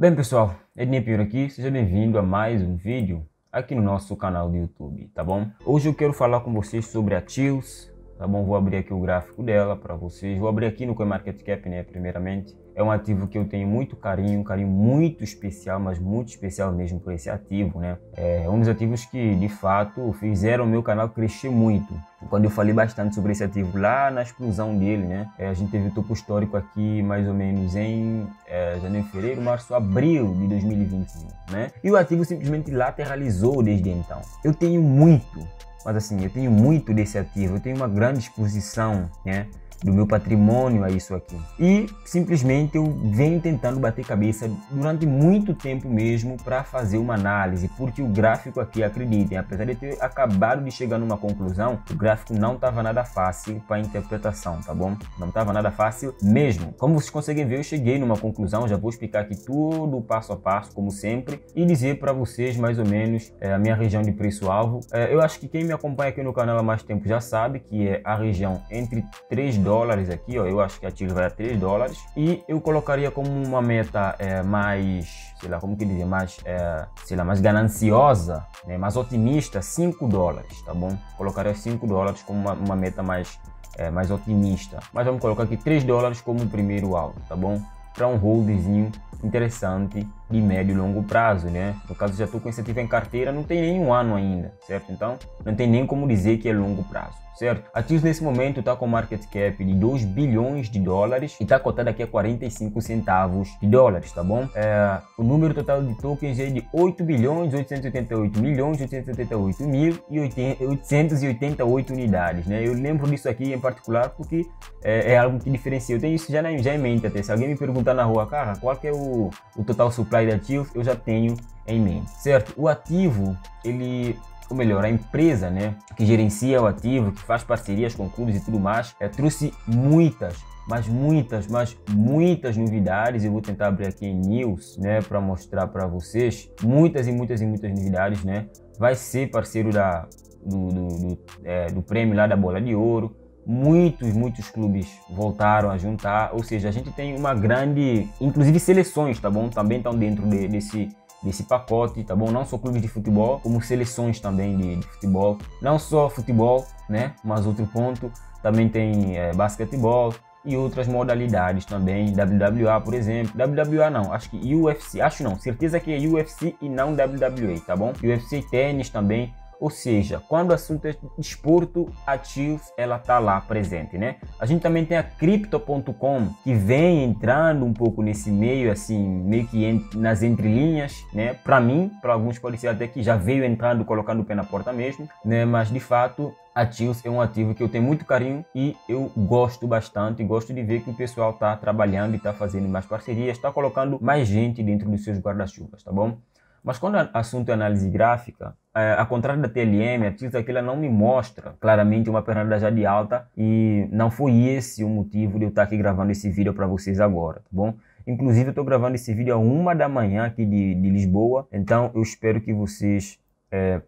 Bem pessoal, Ednei Pinheiro aqui, seja bem-vindo a mais um vídeo aqui no nosso canal do YouTube, tá bom? Hoje eu quero falar com vocês sobre a Chills, tá bom? Vou abrir aqui o gráfico dela para vocês, vou abrir aqui no CoinMarketCap, né, primeiramente. É um ativo que eu tenho muito carinho, um carinho muito especial, mas muito especial mesmo por esse ativo, né? É um dos ativos que, de fato, fizeram o meu canal crescer muito. Quando eu falei bastante sobre esse ativo lá na explosão dele, né? A gente teve o topo histórico aqui mais ou menos em janeiro, fevereiro, março, abril de 2021, né? E o ativo simplesmente lateralizou desde então. Eu tenho muito, mas assim, eu tenho muito desse ativo, eu tenho uma grande exposição, né, do meu patrimônio a isso aqui. E simplesmente eu venho tentando bater cabeça durante muito tempo mesmo para fazer uma análise, porque o gráfico aqui, acreditem, apesar de ter acabado de chegar numa conclusão, o gráfico não estava nada fácil para interpretação, tá bom? Não estava nada fácil mesmo. Como vocês conseguem ver, eu cheguei numa conclusão, já vou explicar aqui tudo passo a passo, como sempre, e dizer para vocês mais ou menos a minha região de preço-alvo. Eu acho que quem me acompanha aqui no canal há mais tempo já sabe que é a região entre $3 aqui, ó, eu acho que a Chills vai a $3 e eu colocaria como uma meta mais, sei lá, como que dizer, mais, sei lá, mais gananciosa, né, mais otimista, $5, tá bom? Colocaria $5 como uma meta mais, mais otimista, mas vamos colocar aqui $3 como o primeiro alvo, tá bom? Para um holdzinho interessante de médio e longo prazo, né? No caso, já estou com esse ativo em carteira, não tem nem um ano ainda, certo? Então, não tem nem como dizer que é longo prazo, certo? A Chills nesse momento está com market cap de $2 bilhões e está cotada aqui a 45 centavos de dólares, tá bom? O número total de tokens é de 8.888.888.888 unidades, né? Eu lembro disso aqui em particular porque é algo que diferencia. Eu tenho isso já em mente até. Se alguém me perguntar na rua, cara, qual que é o total supply da Chills, eu já tenho em mente, certo? O ativo, ou melhor, a empresa, né, que gerencia o ativo, que faz parcerias com clubes e tudo mais, trouxe muitas novidades. Eu vou tentar abrir aqui em News, né, para mostrar para vocês muitas novidades, né? Vai ser parceiro do prêmio lá da Bola de Ouro. Muitos clubes voltaram a juntar, ou seja, a gente tem uma grande, inclusive seleções, tá bom? Também estão dentro desse pacote, tá bom? Não só clubes de futebol, como seleções também de futebol. Não só futebol, né? Mas outro ponto, também tem basquetebol e outras modalidades também, WWE, por exemplo. WWE não, acho que UFC, acho não, certeza que é UFC e não WWE, tá bom? UFC tênis também. Ou seja, quando o assunto é desporto, a Chills ela tá lá presente, né? A gente também tem a Crypto.com, que vem entrando um pouco nesse meio, assim, meio que nas entrelinhas, né? Para mim, para alguns pode ser até que já veio entrando, colocando o pé na porta mesmo, né? Mas de fato, a Chills é um ativo que eu tenho muito carinho e eu gosto bastante, gosto de ver que o pessoal tá trabalhando e tá fazendo mais parcerias, tá colocando mais gente dentro dos seus guarda-chuvas, tá bom? Mas quando o assunto é análise gráfica, ao contrário da TLM, a Chills aqui ela não me mostra claramente uma pernada já de alta e não foi esse o motivo de eu estar aqui gravando esse vídeo para vocês agora, tá bom? Inclusive eu estou gravando esse vídeo a 1 da manhã aqui de Lisboa, então eu espero que vocês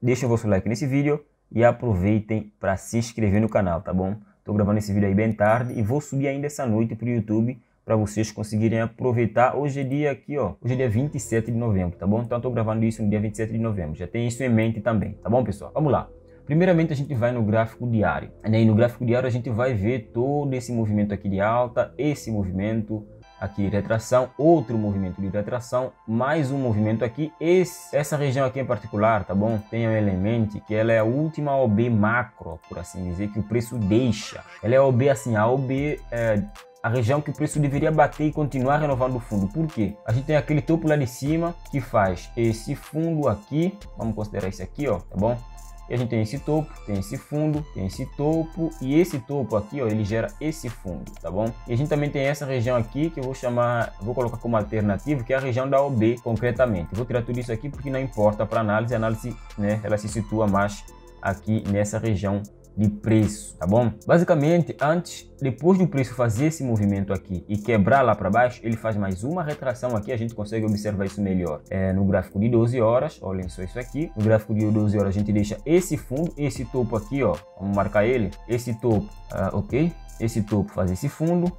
deixem o vosso like nesse vídeo e aproveitem para se inscrever no canal, tá bom? Estou gravando esse vídeo aí bem tarde e vou subir ainda essa noite para o YouTube, para vocês conseguirem aproveitar. Hoje é dia aqui, ó, hoje é dia 27 de novembro, tá bom? Então estou gravando isso no dia 27 de novembro, já tem isso em mente também, tá bom, pessoal? Vamos lá. Primeiramente a gente vai no gráfico diário, né? E no gráfico diário a gente vai ver todo esse movimento aqui de alta, esse movimento aqui de retração, outro movimento de retração, mais um movimento aqui, essa região aqui em particular, tá bom? Tenham em mente que ela é a última OB macro, por assim dizer, que o preço deixa. Ela é a OB assim, a OB a região que o preço deveria bater e continuar renovando o fundo. Por quê? A gente tem aquele topo lá de cima que faz esse fundo aqui, vamos considerar esse aqui, ó, tá bom? E a gente tem esse topo, tem esse fundo, tem esse topo e esse topo aqui, ó, ele gera esse fundo, tá bom? E a gente também tem essa região aqui que eu vou colocar como alternativo, que é a região da OB concretamente. Vou tirar tudo isso aqui porque não importa para análise, a análise, né, ela se situa mais aqui nessa região de preço, tá bom? Basicamente, depois do preço fazer esse movimento aqui e quebrar lá para baixo, ele faz mais uma retração aqui, a gente consegue observar isso melhor no gráfico de 12 horas, olhem só isso aqui, no gráfico de 12 horas a gente deixa esse fundo, esse topo aqui, ó, vamos marcar ele, esse topo, ok? Esse topo faz esse fundo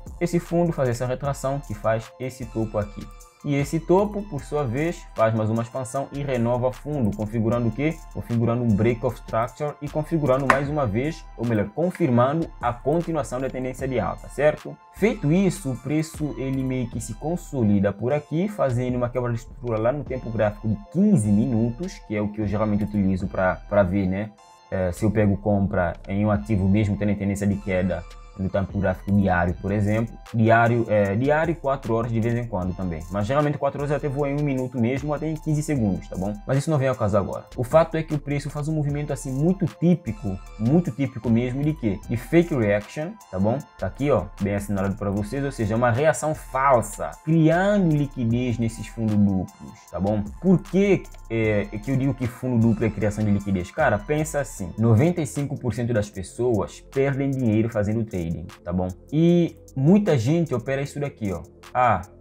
faz essa retração que faz esse topo aqui. E esse topo, por sua vez, faz mais uma expansão e renova fundo, configurando o quê? Configurando um break of structure e configurando mais uma vez, ou melhor, confirmando a continuação da tendência de alta, certo? Feito isso, o preço ele meio que se consolida por aqui, fazendo uma quebra de estrutura lá no tempo gráfico de 15 minutos, que é o que eu geralmente utilizo para ver, né? Se eu pego compra em um ativo mesmo tendo tendência de queda no tempo gráfico diário, por exemplo. Diário 4 horas de vez em quando também. Mas geralmente 4 horas eu até vou em 1 minuto mesmo, até em 15 segundos, tá bom? Mas isso não vem ao caso agora. O fato é que o preço faz um movimento assim muito típico mesmo de quê? De fake reaction, tá bom? Tá aqui, ó, bem assinalado para vocês, ou seja, uma reação falsa, criando liquidez nesses fundos duplos, tá bom? Por que eu digo que fundo duplo é criação de liquidez? Cara, pensa assim, 95% das pessoas perdem dinheiro fazendo trading, tá bom? E muita gente opera isso daqui, ó.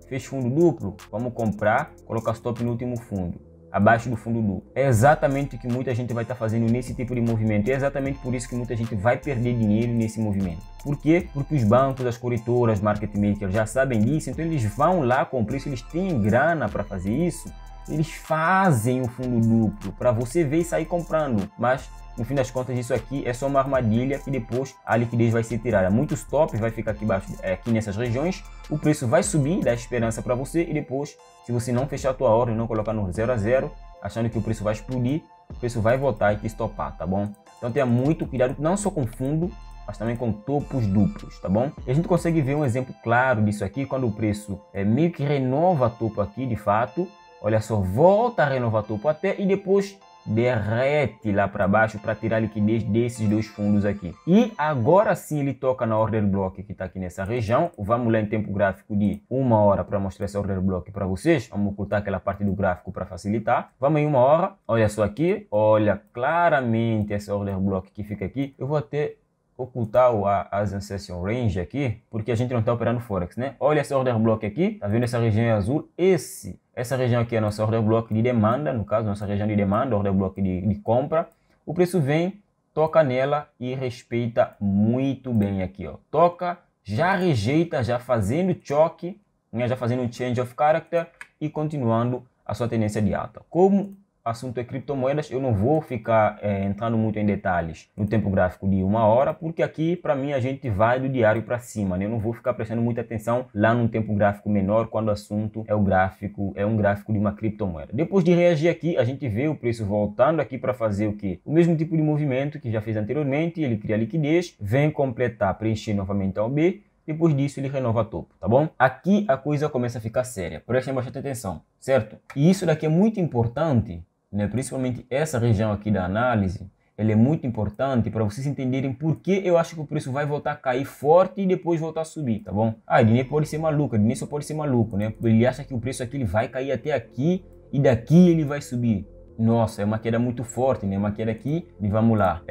Fez fundo duplo, vamos comprar, colocar stop no último fundo, abaixo do fundo duplo. É exatamente o que muita gente vai estar fazendo nesse tipo de movimento. E é exatamente por isso que muita gente vai perder dinheiro nesse movimento. Por quê? Porque os bancos, as corretoras, market makers já sabem disso, então eles vão lá com preço, eles têm grana para fazer isso. Eles fazem o fundo duplo para você ver e sair comprando, mas no fim das contas isso aqui é só uma armadilha que depois a liquidez vai ser tirada. Muitos tops vai ficar aqui embaixo, aqui nessas regiões, o preço vai subir, dá esperança para você e depois, se você não fechar a tua ordem, não colocar no 0 a 0, achando que o preço vai explodir, o preço vai voltar e te estopar, tá bom? Então tenha muito cuidado, não só com fundo, mas também com topos duplos, tá bom? E a gente consegue ver um exemplo claro disso aqui, quando o preço meio que renova topo aqui, de fato. Olha só, volta a renovar topo até e depois derrete lá para baixo para tirar a liquidez desses dois fundos aqui. E agora sim ele toca na order block que está aqui nessa região. Vamos lá em tempo gráfico de 1 hora para mostrar essa order block para vocês. Vamos ocultar aquela parte do gráfico para facilitar. Vamos em 1 hora. Olha só aqui. Olha claramente essa order block que fica aqui. Eu vou até ocultar o Asian Session Range aqui, porque a gente não está operando Forex, né? Olha essa order block aqui, tá vendo essa região azul? Essa região aqui é a nossa order block de demanda, no caso, nossa região de demanda, order block de compra. O preço vem, toca nela e respeita muito bem aqui, ó. Toca, já rejeita, já fazendo choque, né? Já fazendo um change of character e continuando a sua tendência de alta. Como assunto é criptomoedas, eu não vou ficar entrando muito em detalhes no tempo gráfico de 1 hora, porque aqui para mim a gente vai do diário para cima, né? Eu não vou ficar prestando muita atenção lá no tempo gráfico menor, quando o assunto é um gráfico de uma criptomoeda. Depois de reagir aqui, a gente vê o preço voltando aqui para fazer o que? O mesmo tipo de movimento que já fez anteriormente, ele cria liquidez, vem completar, preencher novamente ao B. Depois disso ele renova topo, tá bom? Aqui a coisa começa a ficar séria, prestem bastante atenção, certo? E isso daqui é muito importante, né? Principalmente essa região aqui da análise, ela é muito importante para vocês entenderem por que eu acho que o preço vai voltar a cair forte e depois voltar a subir, tá bom? Ednei pode ser maluco, Ednei só pode ser maluco, né? Ele acha que o preço aqui ele vai cair até aqui e daqui ele vai subir. Nossa, é uma queda muito forte, né? Uma queda aqui de, vamos lá,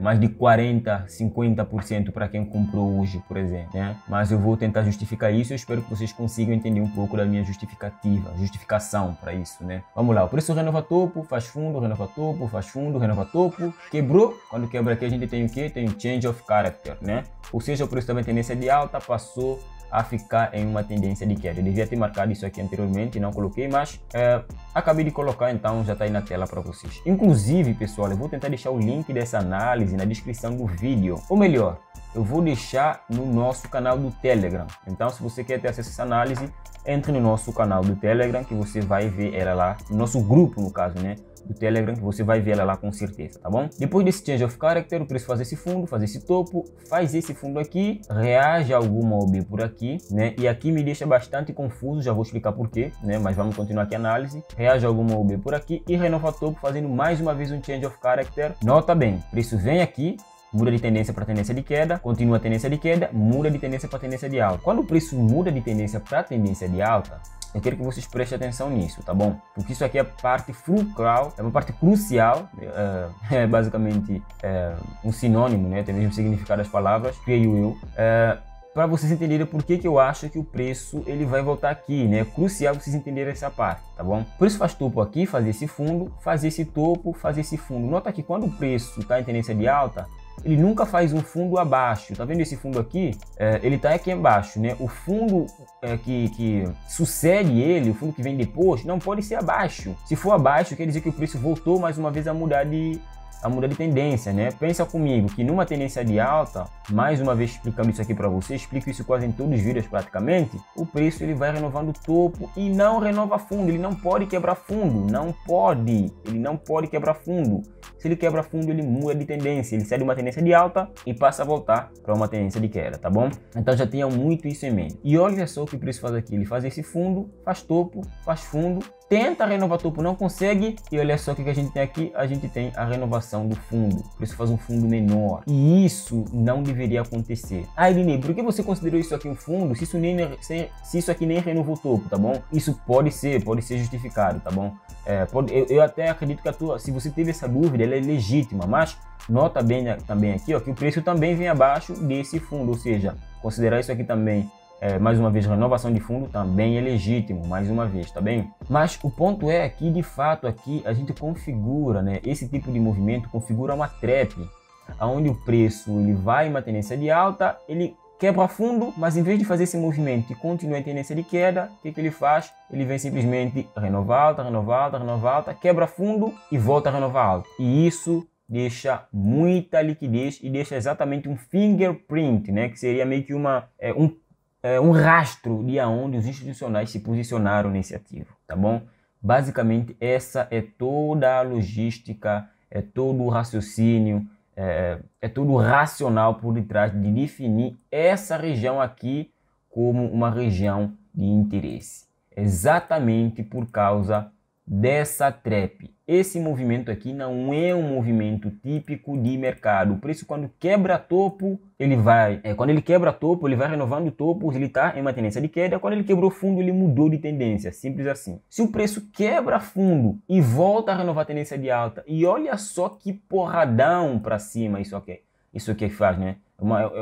mais de 40%, 50% para quem comprou hoje, por exemplo, né? Mas eu vou tentar justificar isso e eu espero que vocês consigam entender um pouco da minha justificação para isso, né? Vamos lá, o preço renova topo, faz fundo, renova topo, faz fundo, renova topo, quebrou. Quando quebra aqui a gente tem o quê? Tem o change of character, né? Ou seja, o preço também tendência de alta, passou a ficar em uma tendência de queda. Eu devia ter marcado isso aqui anteriormente, não coloquei, mas acabei de colocar, então já está aí na tela para vocês. Inclusive, pessoal, eu vou tentar deixar o link dessa análise na descrição do vídeo, ou melhor, eu vou deixar no nosso canal do Telegram. Então, se você quer ter acesso a essa análise, entre no nosso canal do Telegram, que você vai ver ela lá, no nosso grupo, no caso, né? Do Telegram, que você vai ver ela lá com certeza, tá bom? Depois desse change of character, o preço faz esse fundo, faz esse topo, faz esse fundo aqui, reage a alguma OB por aqui, né? E aqui me deixa bastante confuso, já vou explicar por quê, né? Mas vamos continuar aqui a análise. Reage a alguma OB por aqui e renova topo, fazendo mais uma vez um change of character. Nota bem, o preço vem aqui, muda de tendência para tendência de queda, continua a tendência de queda, muda de tendência para tendência de alta. Quando o preço muda de tendência para tendência de alta, eu quero que vocês prestem atenção nisso, tá bom? Porque isso aqui é parte fulcral, é uma parte crucial, é basicamente um sinônimo, né? Tem o mesmo significado das palavras, creio eu, para vocês entenderem por que eu acho que o preço ele vai voltar aqui, né? É crucial vocês entenderem essa parte, tá bom? Por isso faz topo aqui, faz esse fundo, faz esse topo, faz esse fundo. Nota que quando o preço está em tendência de alta, ele nunca faz um fundo abaixo. Tá vendo esse fundo aqui? Ele tá aqui embaixo, né? O fundo que sucede ele, o fundo que vem depois, não pode ser abaixo. Se for abaixo, quer dizer que o preço voltou mais uma vez a mudar de tendência, né? Pensa comigo que numa tendência de alta, mais uma vez explicando isso aqui para você, explico isso quase em todos os vídeos praticamente, o preço ele vai renovando o topo e não renova fundo, ele não pode quebrar fundo, ele não pode quebrar fundo. Se ele quebra fundo, ele muda de tendência, ele sai de uma tendência de alta e passa a voltar para uma tendência de queda, tá bom? Então já tenha muito isso em mente. E olha só o que o preço faz aqui, ele faz esse fundo, faz topo, faz fundo, tenta renovar topo, não consegue, e olha só o que a gente tem aqui, a gente tem a renovação do fundo, o preço faz um fundo menor, e isso não deveria acontecer. Ah, Elinei, por que você considerou isso aqui um fundo, se isso aqui nem renovou o topo, tá bom? Isso pode ser justificado, tá bom? Eu até acredito que se você teve essa dúvida, ela é legítima, mas nota bem também aqui, ó, que o preço também vem abaixo desse fundo, ou seja, considerar isso aqui também mais uma vez, renovação de fundo também é legítimo, mais uma vez, tá bem? Mas o ponto é que, de fato, aqui a gente configura, né? Esse tipo de movimento configura uma trap, onde o preço ele vai em uma tendência de alta, ele quebra fundo, mas em vez de fazer esse movimento e continuar em tendência de queda, o que ele faz? Ele vem simplesmente renovar alta, renovar alta, renovar alta, quebra fundo e volta a renovar alta. E isso deixa muita liquidez e deixa exatamente um fingerprint, né? Que seria meio que um rastro de aonde os institucionais se posicionaram nesse ativo, tá bom? Basicamente, essa é toda a logística, é todo o raciocínio, é todo o racional por detrás de definir essa região aqui como uma região de interesse. Exatamente por causa dessa trap. Esse movimento aqui não é um movimento típico de mercado. O preço, quando quebra topo, quando ele quebra topo, ele vai renovando topos, ele está em uma tendência de queda. Quando ele quebrou fundo, ele mudou de tendência, simples assim. Se o preço quebra fundo e volta a renovar a tendência de alta, e olha só que porradão para cima isso aqui faz, né?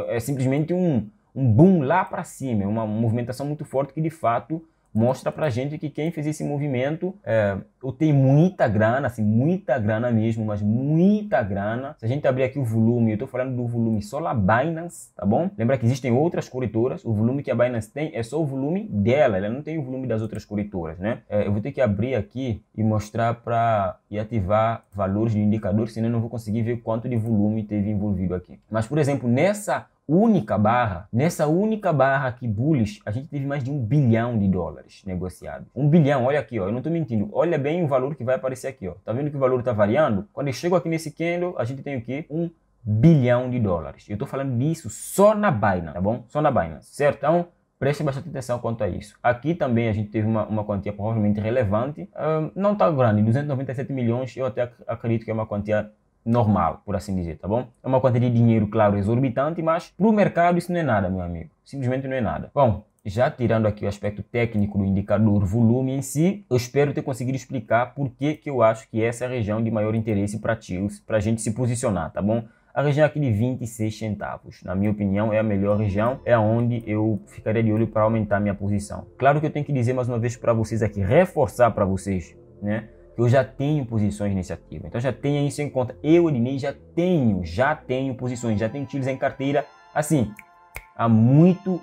É simplesmente um boom lá para cima, é uma movimentação muito forte que de fato mostra pra gente que quem fez esse movimento tem muita grana, assim, muita grana mesmo, mas muita grana. Se a gente abrir aqui o volume, eu tô falando do volume só da Binance, tá bom? Lembra que existem outras corretoras, o volume que a Binance tem é só o volume dela, ela não tem o volume das outras corretoras, né? Eu vou ter que abrir aqui e mostrar e ativar valores de indicador, senão eu não vou conseguir ver quanto de volume teve envolvido aqui. Mas, por exemplo, nessa única barra aqui bullish, a gente teve mais de $1 bilhão negociado. 1 bilhão, olha aqui, ó, eu não tô mentindo. Olha bem o valor que vai aparecer aqui, ó. Tá vendo que o valor tá variando? Quando eu chego aqui nesse candle, a gente tem o quê? $1 bilhão. Eu tô falando disso só na Binance, tá bom? Só na Binance, certo? Então, preste bastante atenção quanto a isso. Aqui também a gente teve uma quantia provavelmente relevante. Não tá grande, 297 milhões, eu até acredito que é uma quantia normal, por assim dizer, tá bom? É uma quantia de dinheiro, claro, exorbitante, mas para o mercado isso não é nada, meu amigo. Simplesmente não é nada. Bom, já tirando aqui o aspecto técnico do indicador volume em si, eu espero ter conseguido explicar por que eu acho que essa é a região de maior interesse para ativos, para a gente se posicionar, tá bom? A região aqui de 26 centavos, na minha opinião, é a melhor região, é onde eu ficaria de olho para aumentar minha posição. Claro que eu tenho que dizer mais uma vez para vocês aqui, reforçar para vocês, né? Eu já tenho posições nesse ativo, então já tenha isso em conta. Eu, Elinei, já tenho posições, já tenho títulos em carteira, assim, há muito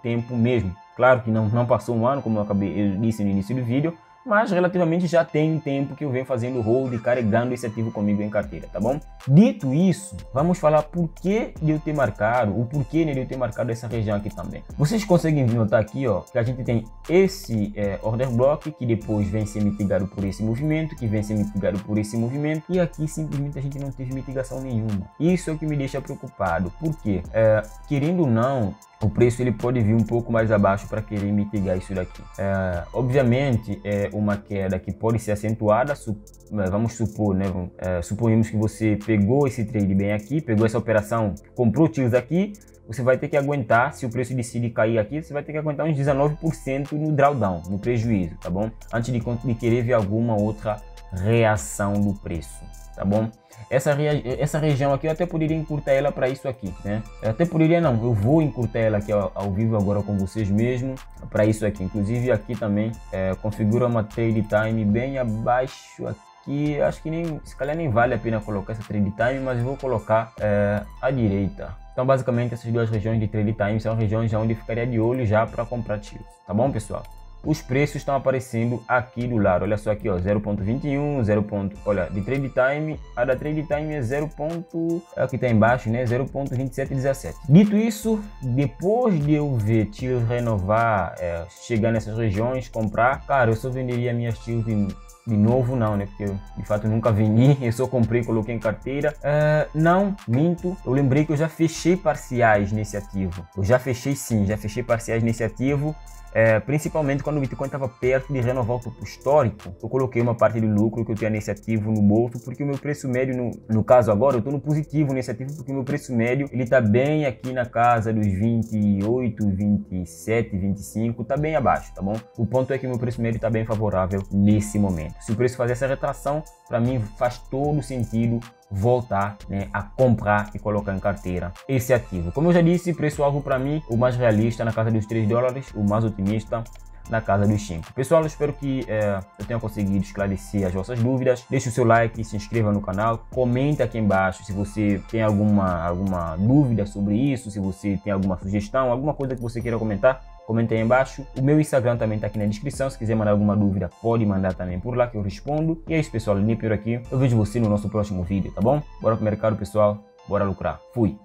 tempo mesmo. Claro que não passou um ano, como eu disse no início do vídeo, mas relativamente já tem tempo que eu venho fazendo hold e carregando esse ativo comigo em carteira, tá bom? Dito isso, vamos falar por que de eu ter marcado, o porquê de eu ter marcado essa região aqui também. Vocês conseguem notar aqui, ó, que a gente tem esse order block que depois vem ser mitigado por esse movimento, que vem ser mitigado por esse movimento, e aqui simplesmente a gente não teve mitigação nenhuma. Isso é o que me deixa preocupado, porque querendo ou não, o preço ele pode vir um pouco mais abaixo para querer mitigar isso daqui. Obviamente é uma queda que pode ser acentuada, vamos supor, né? Suponhamos que você pegou esse trade bem aqui, pegou essa operação, comprou tiros aqui, você vai ter que aguentar, se o preço decide cair aqui, você vai ter que aguentar uns 19% no drawdown, no prejuízo, tá bom? Antes de querer ver alguma outra reação do preço, tá bom? Essa região aqui eu até poderia encurtar ela para isso aqui, né? Eu até poderia não, eu vou encurtar ela aqui ao vivo agora com vocês mesmo para isso aqui. Inclusive aqui também configura uma trade time bem abaixo que acho que nem, se calhar nem vale a pena colocar essa Trade Time, mas eu vou colocar à direita. Então basicamente essas duas regiões de Trade Time são regiões onde eu ficaria de olho já para comprar tiros, tá bom pessoal? Os preços estão aparecendo aqui do lado, olha só aqui ó, 0.21, 0. Olha, de Trade Time, a da Trade Time é 0. Aqui tá embaixo, né, 0.2717. Dito isso, depois de eu ver tiros renovar, chegar nessas regiões, comprar, cara, eu só venderia minhas tiros de novo não, né? Porque eu, de fato, nunca vendi, eu só comprei e coloquei em carteira. Não, minto. Eu lembrei que eu já fechei parciais nesse ativo. Eu já fechei sim, já fechei parciais nesse ativo. Principalmente quando o Bitcoin estava perto de renovar o topo histórico, eu coloquei uma parte do lucro que eu tinha nesse ativo no bolso, porque o meu preço médio, no caso agora, eu estou no positivo nesse ativo, porque o meu preço médio, ele está bem aqui na casa dos 28, 27, 25, está bem abaixo, tá bom? O ponto é que o meu preço médio está bem favorável nesse momento. Se o preço fazer essa retração, para mim faz todo sentido voltar, né, a comprar e colocar em carteira esse ativo. Como eu já disse, preço-alvo para mim, o mais realista na casa dos $3, o mais otimista na casa dos 5. Pessoal, eu espero que eu tenha conseguido esclarecer as vossas dúvidas. Deixe o seu like, se inscreva no canal, comenta aqui embaixo se você tem alguma dúvida sobre isso, se você tem alguma sugestão, alguma coisa que você queira comentar. Comenta aí embaixo. O meu Instagram também tá aqui na descrição. Se quiser mandar alguma dúvida, pode mandar também por lá que eu respondo. E é isso, pessoal. Nem por aqui. Eu vejo você no nosso próximo vídeo, tá bom? Bora pro mercado, pessoal. Bora lucrar. Fui!